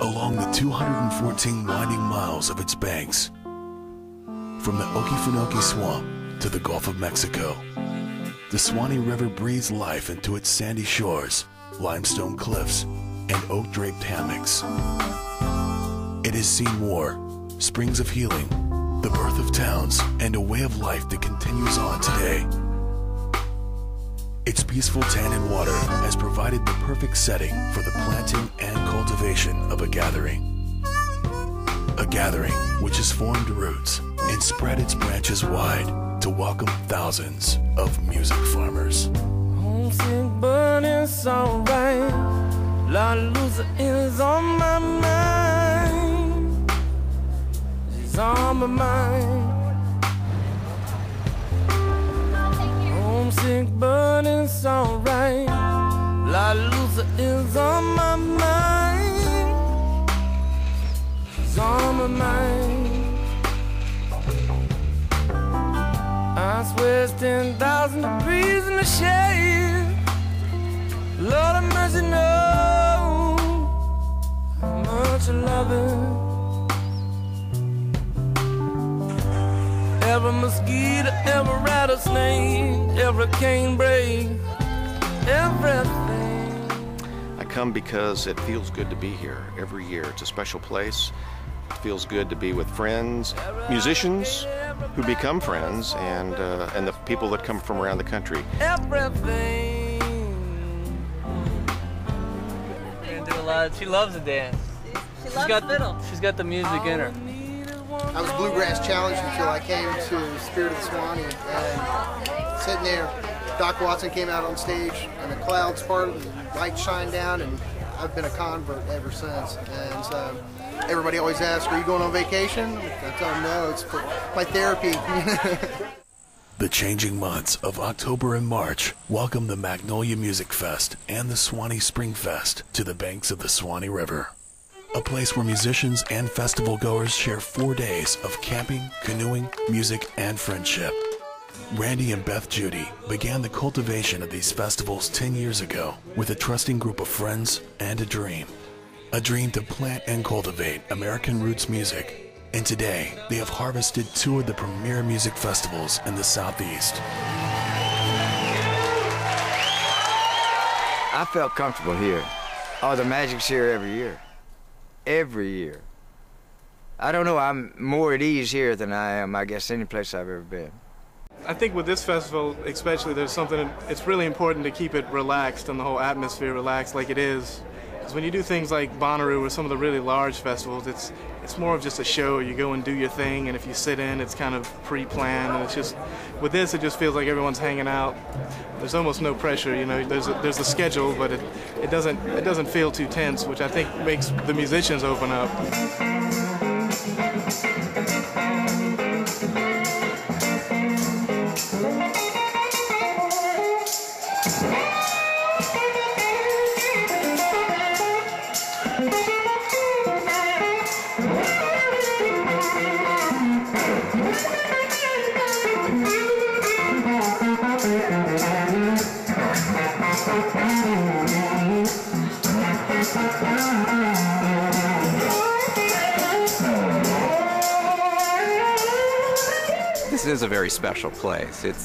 Along the 214 winding miles of its banks, from the Okefenokee Swamp to the Gulf of Mexico, the Suwannee River breathes life into its sandy shores, limestone cliffs, and oak-draped hammocks. It has seen war, springs of healing, the birth of towns, and a way of life that continues on today. Its peaceful tannin water has provided the perfect setting for the planting and cultivation of a gathering. A gathering which has formed roots and spread its branches wide to welcome thousands of music farmers. Homesick, but it's alright. La Luza is on my mind. She's on my mind. Homesick, but it's alright. La Luza is on my mind. She's on my mind. I swear it's 10,000 degrees in the shade. Lord have mercy, know how much I love it. Every mosquito, every rattlesnake, every canebrake, everything. I come because it feels good to be here every year. It's a special place. It feels good to be with friends, musicians who become friends, and the people that come from around the country. Everything. We're gonna do a lot. She loves to dance. She loves fiddle. She's got the music in her. I was bluegrass challenged until I came to Spirit of the Suwannee, and sitting there, Doc Watson came out on stage, and the clouds parted, and the lights shined down, and I've been a convert ever since. And so everybody always asks, "Are you going on vacation?" I tell them no, it's for my therapy. The changing months of October and March welcome the Magnolia Music Fest and the Suwannee SpringFest to the banks of the Suwannee River. A place where musicians and festival goers share 4 days of camping, canoeing, music, and friendship. Randy and Beth Judy began the cultivation of these festivals 10 years ago with a trusting group of friends and a dream. A dream to plant and cultivate American roots music. And today, they have harvested 2 of the premier music festivals in the Southeast. I felt comfortable here. Oh, the magic's here every year. Every year. I don't know, I'm more at ease here than I am, I guess, any place I've ever been. I think with this festival, especially, there's something, it's really important to keep it relaxed and the whole atmosphere relaxed like it is. Because when you do things like Bonnaroo or some of the really large festivals, it's more of just a show. You go and do your thing, and if you sit in, it's kind of pre-planned, and it's just, with this, it just feels like everyone's hanging out. There's almost no pressure, you know, there's a schedule, but it doesn't feel too tense, which I think makes the musicians open up. This is a very special place. It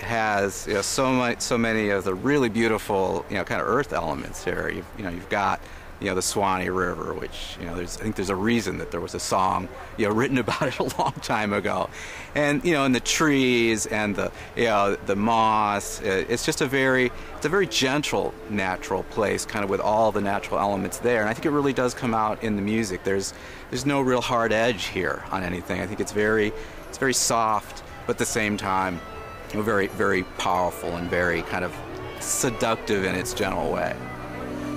has, you know, so many of the really beautiful, you know, kind of earth elements here. You've got, you know, the Suwannee River, which, you know, I think there's a reason that there was a song, you know, written about it a long time ago, and, you know, and the trees and the, you know, the moss. It's just it's a very gentle, natural place, kind of with all the natural elements there. And I think it really does come out in the music. There's no real hard edge here on anything. I think it's very soft, but at the same time, you know, very, very powerful and very kind of seductive in its gentle way.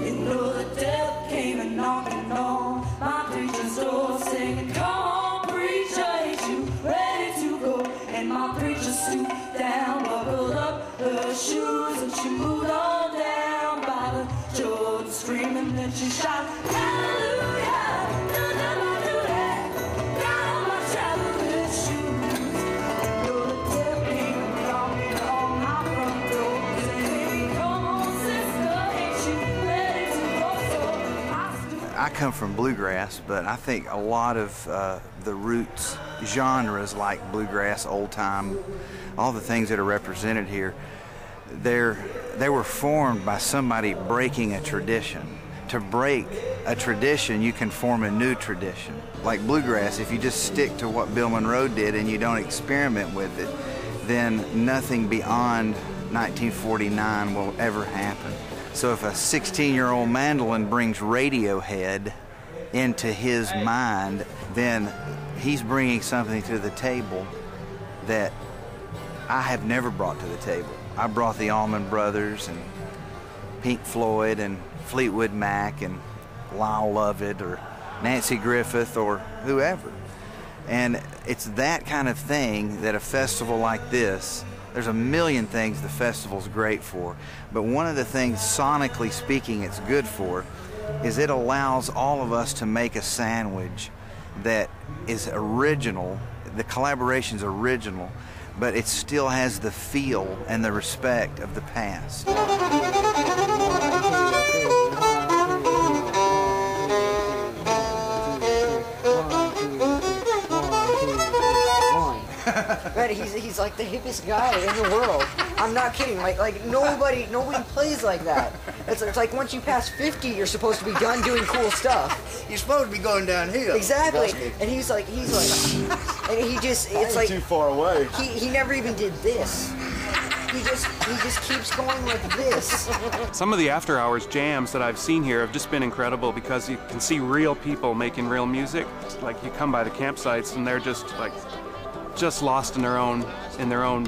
You know the devil came and knocking on my preacher's door, singing, "Come on, preacher, ain't you ready to go?" And my preacher stooped down, buckled up her shoes, and she moved on down by the Jordan, screaming, then she shouted, "Hallelujah, na na na na." I come from bluegrass, but I think a lot of the roots genres like bluegrass, old time, all the things that are represented here, they were formed by somebody breaking a tradition. To break a tradition, you can form a new tradition. Like bluegrass, if you just stick to what Bill Monroe did and you don't experiment with it, then nothing beyond 1949 will ever happen. So if a 16-year-old mandolin brings Radiohead into his mind, then he's bringing something to the table that I have never brought to the table. I brought the Allman Brothers and Pink Floyd and Fleetwood Mac and Lyle Lovett or Nancy Griffith or whoever. And it's that kind of thing that a festival like this, there's a million things the festival's great for, but one of the things, sonically speaking, it's good for is it allows all of us to make a sandwich that is original. The collaboration's original, but it still has the feel and the respect of the past. Man, he's like the hippest guy in the world. I'm not kidding. Like nobody plays like that. It's like once you pass 50, you're supposed to be done doing cool stuff. You're supposed to be going downhill. Exactly. And he's like, and he just, it's like too far away. He never even did this. He just keeps going like this. Some of the after hours jams that I've seen here have just been incredible because you can see real people making real music. Like you come by the campsites and they're just like lost in their own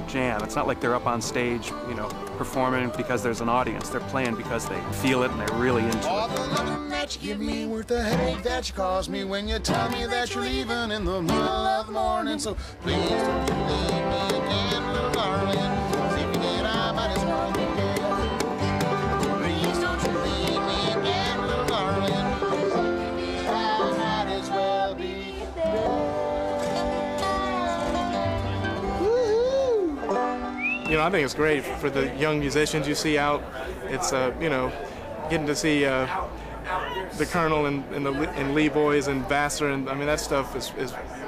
jam. It's not like they're up on stage, you know, performing because there's an audience. They're playing because they feel it and they're really into it. All the loving that you give me worth the headache that you cause me when you tell me that you're leaving in the middle of the morning. So please don't you leave me again, little darling. 'Cause if you did, I might as well be dead. Please don't you leave me again, little darling. 'Cause if you did, I might as well be dead. You know, I think it's great for the young musicians you see out. It's, you know, getting to see the Colonel and Lee Boys and Vassar, and I mean, that stuff is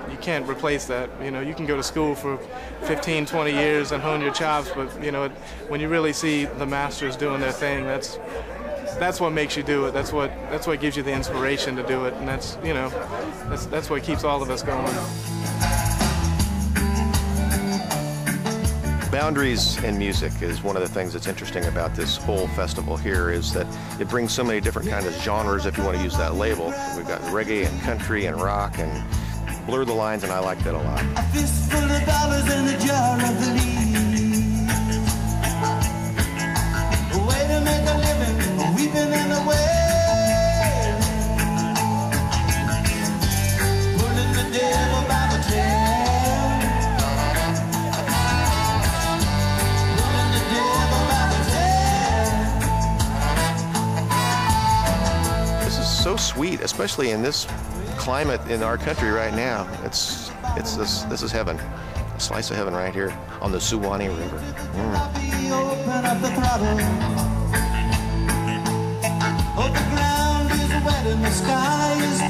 you can't replace that. You know, you can go to school for 15, 20 years and hone your chops, but, you know, when you really see the masters doing their thing, that's what makes you do it. That's what gives you the inspiration to do it, and that's, you know, that's what keeps all of us going. Boundaries in music is one of the things that's interesting about this whole festival here, is that it brings so many different kinds of genres, if you want to use that label. We've got reggae and country and rock and blur the lines, and I like that a lot. A fistful of dollars and a jar of the leaves. A way to make a living, a weeping and a wailing. Pulling the devil by the tail. So sweet, especially in this climate in our country right now. This is heaven, a slice of heaven right here on the Suwannee River. Open up the throttle. Oh, the ground is wet and the sky is